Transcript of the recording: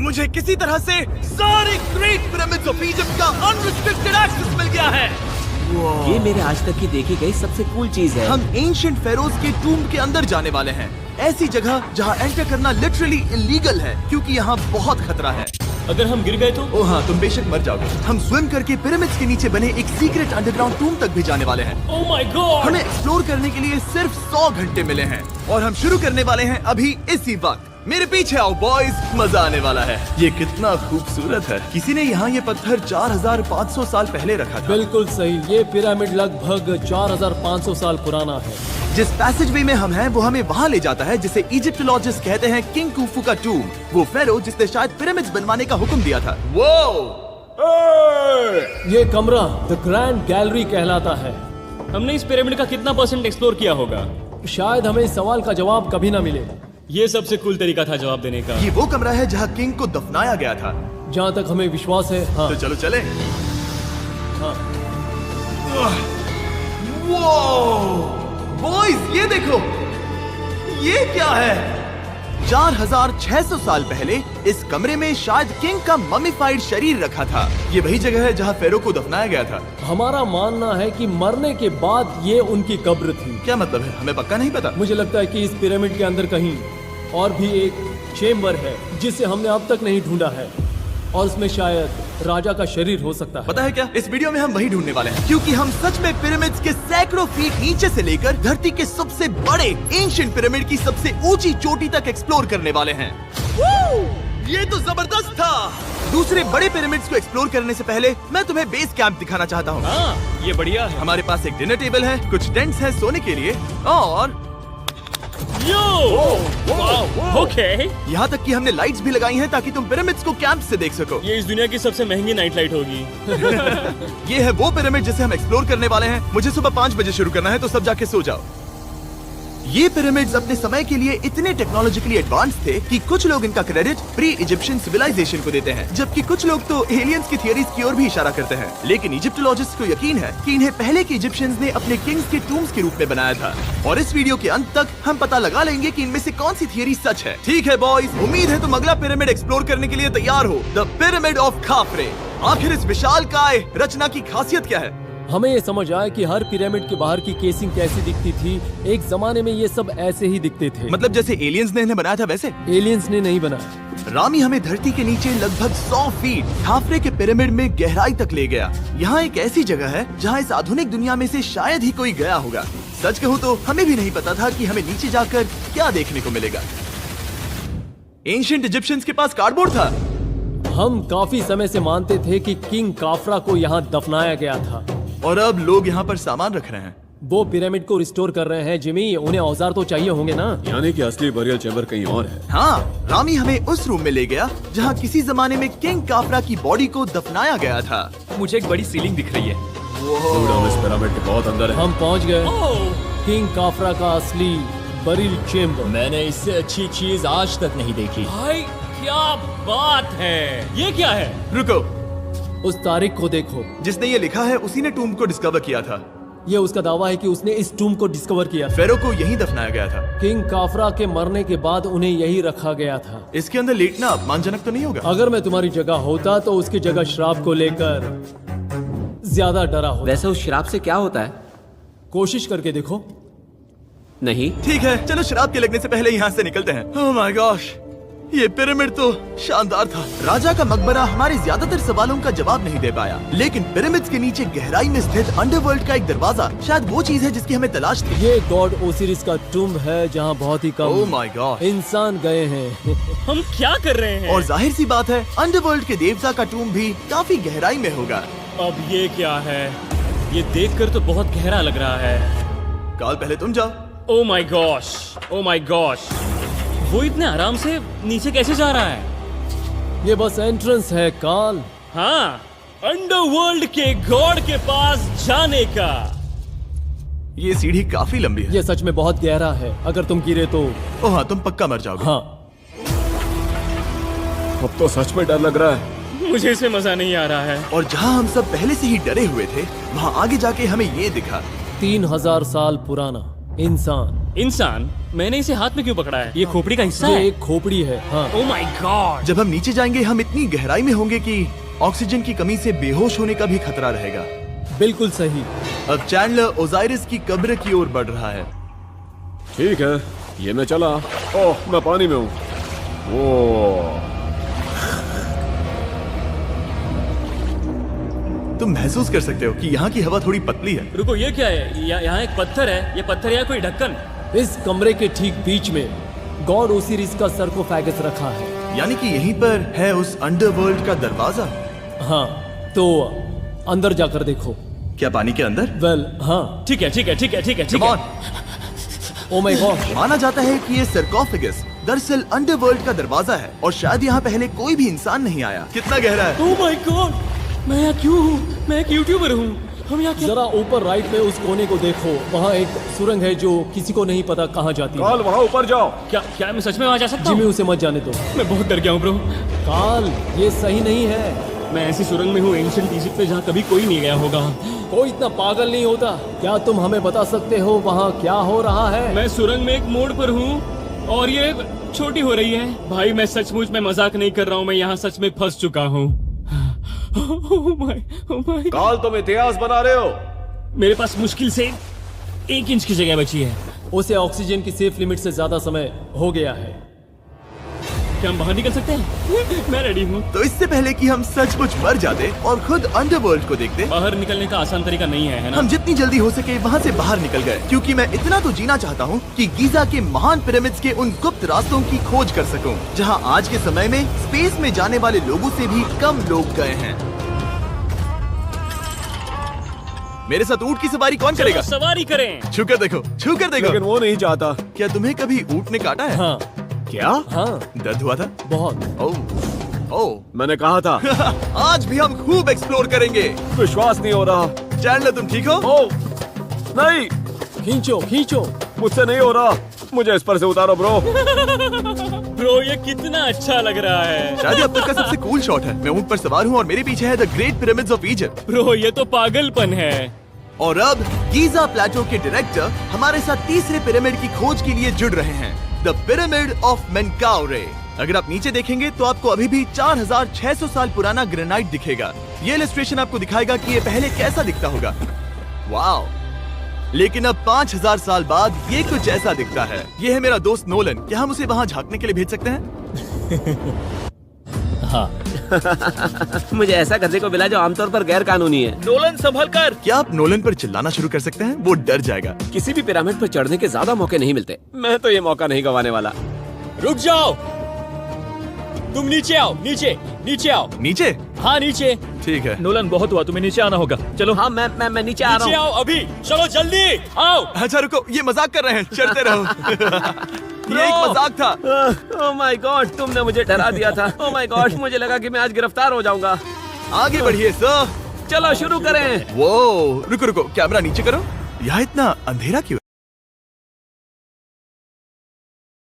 मुझे किसी तरह से सारे ग्रेट पिरामिड्स ऑफ इजिप्ट का अनरिस्ट्रिक्टेड एक्सेस मिल गया है। ये मेरे आज तक की देखी गई सबसे कूल चीज है। हम एंशिएंट फेरोज के टूम के अंदर जाने वाले हैं, ऐसी जगह जहाँ एंटर करना लिटरली इलीगल है क्योंकि यहाँ बहुत खतरा है। अगर हम गिर गए तो? ओ हाँ, तुम बेशक मर जाओगे। हम स्विम करके पिरामिड्स के नीचे बने एक सीक्रेट अंडरग्राउंड टूम तक भी जाने वाले हैं। Oh my God! हमें एक्सप्लोर करने के लिए सिर्फ 100 घंटे मिले हैं और हम शुरू करने वाले हैं अभी इसी वक्त। मेरे पीछे आओ बॉयज, मजा आने वाला है। ये कितना खूबसूरत है। किसी ने यहाँ ये पत्थर 4500 साल पहले रखा था। बिल्कुल सही, ये पिरामिड लगभग 4500 साल पुराना है। जिस पैसेजवे में हम हैं वो हमें वहाँ ले जाता है जिसे इजिप्टोलॉजिस्ट कहते हैं किंग कुफू का टूम, वो फेरो जिसने शायद पिरामिड्स बनवाने का हुक्म दिया था। ये कमरा द ग्रैंड गैलरी कहलाता है। हमने इस पिरामिड का कितना % एक्सप्लोर किया होगा? शायद हमें इस सवाल का जवाब कभी न मिले। ये सबसे कूल तरीका था जवाब देने का। ये वो कमरा है जहाँ किंग को दफनाया गया था। जहाँ तक हमें विश्वास है। हाँ। तो चलो चले। हाँ। बॉयज ये देखो, ये क्या है? 4600 साल पहले इस कमरे में शायद किंग का ममिफाइड शरीर रखा था। ये वही जगह है जहाँ फेरो को दफनाया गया था। हमारा मानना है कि मरने के बाद ये उनकी कब्र थी। क्या मतलब है? हमें पक्का नहीं पता। मुझे लगता है कि इस पिरामिड के अंदर कहीं और भी एक चेम्बर है जिसे हमने अब तक नहीं ढूंढा है और उसमें शायद राजा का शरीर हो सकता है। पता है क्या, इस वीडियो में हम वही ढूंढने वाले हैं क्योंकि हम सच में पिरामिड्स के सैकड़ों फीट नीचे से लेकर धरती के सबसे बड़े एंशिएंट पिरामिड की सबसे ऊंची चोटी तक एक्सप्लोर करने वाले हैं। ये तो जबरदस्त था। दूसरे बड़े पिरामिड्स को एक्सप्लोर करने से पहले मैं तुम्हें बेस कैंप दिखाना चाहता हूँ। हाँ, ये बढ़िया है। हमारे पास एक डिनर टेबल है, कुछ टेंट्स हैं सोने के लिए और ओके। यहाँ तक कि हमने लाइट्स भी लगाई हैं ताकि तुम पिरामिड्स को कैंप से देख सको। ये इस दुनिया की सबसे महंगी नाइट लाइट होगी। ये है वो पिरामिड जिसे हम एक्सप्लोर करने वाले हैं। मुझे सुबह 5 बजे शुरू करना है तो सब जाके सो जाओ। ये पिरामिड्स अपने समय के लिए इतने टेक्नोलॉजिकली एडवांस थे कि कुछ लोग इनका क्रेडिट प्री इजिप्शियन सिविलाइजेशन को देते हैं, जबकि कुछ लोग तो एलियंस की थियरीज की ओर भी इशारा करते हैं। लेकिन इजिप्टोलॉजिस्ट को यकीन है कि इन्हें पहले के इजिप्शियंस ने अपने किंग्स के टूम्स के रूप में बनाया था। और इस वीडियो के अंत तक हम पता लगा लेंगे कि इनमें से कौन सी थियरी सच है। ठीक है बॉयज, उम्मीद है तुम अगला पिरामिड एक्सप्लोर करने के लिए तैयार हो, द पिरामिड ऑफ खाफरे। आखिर इस विशालकाय रचना की खासियत क्या है? हमें ये समझ आया कि हर पिरामिड के बाहर की केसिंग कैसी दिखती थी। एक जमाने में ये सब ऐसे ही दिखते थे। मतलब जैसे एलियंस ने इन्हें बनाया था वैसे? एलियंस ने नहीं बनाया। रामी हमें धरती के नीचे लगभग 100 फीट खाफरे के पिरामिड में गहराई तक ले गया। यहाँ एक ऐसी जगह है जहाँ इस आधुनिक दुनिया में से शायद ही कोई गया होगा। सच कहूँ तो हमें भी नहीं पता था कि हमें नीचे जाकर क्या देखने को मिलेगा। एंशिएंट इजिप्शियंस के पास कार्डबोर्ड था। हम काफी समय से मानते थे कि किंग काफरा को यहाँ दफनाया गया था और अब लोग यहाँ पर सामान रख रहे हैं। वो पिरामिड को रिस्टोर कर रहे हैं। जिमी, उन्हें औजार तो चाहिए होंगे ना? यानी कि असली बरियल चैम्बर कहीं और है। हाँ, रामी हमें उस रूम में ले गया जहाँ किसी जमाने में किंग काफरा की बॉडी को दफनाया गया था। मुझे एक बड़ी सीलिंग दिख रही है। हम इस पिरामिड के बहुत अंदर है। हम पहुँच गए किंग काफरा का असली बरियल चेम्बर। मैंने इससे अच्छी चीज आज तक नहीं देखी। भाई क्या बात है! ये क्या है? रुको, उस तारीख को देखो। जिसने ये लिखा है उसी ने टूम को डिस्कवर किया था। ये उसका दावा है कि उसने इस टूम को डिस्कवर किया। फेरो को यहीं दफनाया गया था। किंग काफरा के मरने के बाद उन्हें यहीं रखा गया था। इसके अंदर लेटना अपमानजनक तो नहीं होगा? अगर मैं तुम्हारी जगह होता तो उसकी जगह श्राप को लेकर ज्यादा डरा होता। वैसे उस शराब से क्या होता है? कोशिश करके देखो। नहीं। ठीक है, चलो शराब के लगने से पहले यहाँ से निकलते हैं। ओह माय गॉश, ये पिरामिड तो शानदार था। राजा का मकबरा हमारे ज्यादातर सवालों का जवाब नहीं दे पाया, लेकिन पिरामिड्स के नीचे गहराई में स्थित अंडरवर्ल्ड का एक दरवाजा शायद वो चीज है जिसकी हमें तलाश थी। ये गॉड ओसिरिस का टूम्ब है जहाँ बहुत ही ओह कम माय गॉड इंसान गए हैं। हम क्या कर रहे हैं? और जाहिर सी बात है अंडरवर्ल्ड के देवता का टूम्ब भी काफी गहराई में होगा। अब ये क्या है? ये देखकर तो बहुत गहरा लग रहा है। काल पहले तुम जाओ। Oh my gosh, oh my gosh, वो इतने आराम से नीचे कैसे जा रहा है? ये बस एंट्रेंस है काल। हाँ, अंडरवर्ल्ड के गॉड के पास जाने का। ये सीढ़ी काफी लंबी है। ये सच में बहुत गहरा है। अगर तुम गिरे तो ओह हाँ, तुम पक्का मर जाओगे। हाँ। अब तो सच में डर लग रहा है। मुझे इसमें मजा नहीं आ रहा है। और जहाँ हम सब पहले से ही डरे हुए थे, वहाँ आगे जाके हमें ये दिखा। 3000 साल पुराना। इंसान? मैंने इसे हाथ में क्यों पकड़ा है? ये खोपड़ी का हिस्सा ये है? एक खोपड़ी है। हाँ, ओ माय गॉड! जब हम नीचे जाएंगे हम इतनी गहराई में होंगे कि ऑक्सीजन की कमी से बेहोश होने का भी खतरा रहेगा। बिल्कुल सही। अब चैंडलर ओजाइरिस की कब्र की ओर बढ़ रहा है। ठीक है, ये मैं चला। ओह, मैं पानी में हूँ। ओह, तुम महसूस कर सकते हो कि यहाँ की हवा थोड़ी पतली है। रुको, ये क्या है? यहाँ एक पत्थर है। ये पत्थर या कोई ढक्कन? इस कमरे के ठीक बीच में गॉड ओसिरिस का सरकोफेगस रखा है। यानी कि यहीं पर है उस अंडरवर्ल्ड का दरवाजा। हाँ, तो अंदर जाकर देखो। क्या पानी के अंदर? वेल, हाँ। ठीक है। Come on! Oh my God, माना जाता है कि ये सरकोफेगस दरअसल अंडरवर्ल्ड का दरवाजा है और शायद यहाँ पहले कोई भी इंसान नहीं आया। कितना गहरा है? Oh my God! मैं यहाँ क्यों हूँ? मैं एक यूट्यूबर हूँ। हम यहाँ क्या? जरा ऊपर राइट में उस कोने को देखो। वहाँ एक सुरंग है जो किसी को नहीं पता कहाँ जाती है। काल, वहाँ ऊपर जाओ। क्या मैं सच में वहाँ जा सकता जिमी, हूँ? उसे मत जाने दो। मैं बहुत डर गया हूँ ब्रो। काल, ये सही नहीं है। मैं ऐसी सुरंग में हूँ एंशिएंट इजिप्ट में जहाँ कभी कोई नहीं गया होगा। कोई इतना पागल नहीं होता। क्या तुम हमें बता सकते हो वहाँ क्या हो रहा है? मैं सुरंग में एक मोड़ पर हूँ और ये छोटी हो रही है। भाई मैं सचमुच में मजाक नहीं कर रहा हूँ। मैं यहाँ सच में फंस चुका हूँ। Oh my! काल, तुम इतिहास बना रहे हो। मेरे पास मुश्किल से 1 इंच की जगह बची है। उसे ऑक्सीजन की सेफ लिमिट से ज्यादा समय हो गया है। क्या हम बाहर निकल सकते हैं? मैं रेडी हूँ। तो इससे पहले कि हम सचमुच मर जाते और खुद अंडरवर्ल्ड को देखते, बाहर निकलने का आसान तरीका नहीं है ना? हम जितनी जल्दी हो सके वहाँ से बाहर निकल गए, क्योंकि मैं इतना तो जीना चाहता हूँ कि गीजा के महान पिरामिड्स के उन गुप्त रास्तों की खोज कर सकूं, जहाँ आज के समय में स्पेस में जाने वाले लोगों से भी कम लोग गए हैं। मेरे साथ ऊंट की सवारी कौन चलो करेगा? सवारी करें। छू कर देखो, छू कर देखो। लेकिन वो नहीं चाहता। क्या तुम्हें कभी ऊंट ने काटा है? हाँ क्या? हाँ, दर्द हुआ था? बहुत। ओह ओह। मैंने कहा था। आज भी हम खूब एक्सप्लोर करेंगे। विश्वास नहीं हो रहा। चैंडलर, तुम ठीक हो? ओह, नहीं, खींचो खींचो। मुझसे नहीं हो रहा। मुझे इस पर से उतारो ब्रो। ब्रो ये कितना अच्छा लग रहा है। शायद ये अब तक का सबसे कूल शॉट है। मैं ऊंट पर सवार हूँ और मेरे पीछे है the great pyramids of Egypt. Bro ये तो पागलपन है। और अब गीजा प्लेटो के डायरेक्टर हमारे साथ तीसरे पिरामिड की खोज के लिए जुड़ रहे हैं, द पिरामिड ऑफ मेनकाउरे। अगर आप नीचे देखेंगे तो आपको अभी भी 4600 साल पुराना ग्रेनाइट दिखेगा। ये इलस्ट्रेशन आपको दिखाएगा कि ये पहले कैसा दिखता होगा। वाओ! लेकिन अब 5000 साल बाद ये कुछ ऐसा दिखता है। ये है मेरा दोस्त नोलन। क्या हम उसे वहाँ झांकने के लिए भेज सकते हैं? मुझे ऐसा करने को मिला जो आमतौर पर गैर कानूनी है। नोलन संभल कर। क्या आप नोलन पर चिल्लाना शुरू कर सकते हैं? वो डर जाएगा। किसी भी पिरामिड पर चढ़ने के ज्यादा मौके नहीं मिलते। मैं तो ये मौका नहीं गंवाने वाला। रुक जाओ। तुम नीचे आओ। नीचे आओ। नीचे? हाँ नीचे। ठीक है। नोलन बहुत हुआ, तुम्हें नीचे आना होगा। चलो। हाँ, मैं नीचे आ नीचे रहा हूँ। आओ अभी। चलो जल्दी आओ। अच्छा रुको, ये मजाक कर रहे हैं। चढ़ते रहो। ये एक मजाक था। ओह माय गॉड, तुमने मुझे डरा दिया था। ओह माय गॉड, मुझे लगा कि मैं आज गिरफ्तार हो जाऊंगा। आगे बढ़िए सर। चलो शुरू करें। वो रुको रुको, कैमरा नीचे करो। यहाँ इतना अंधेरा क्यों?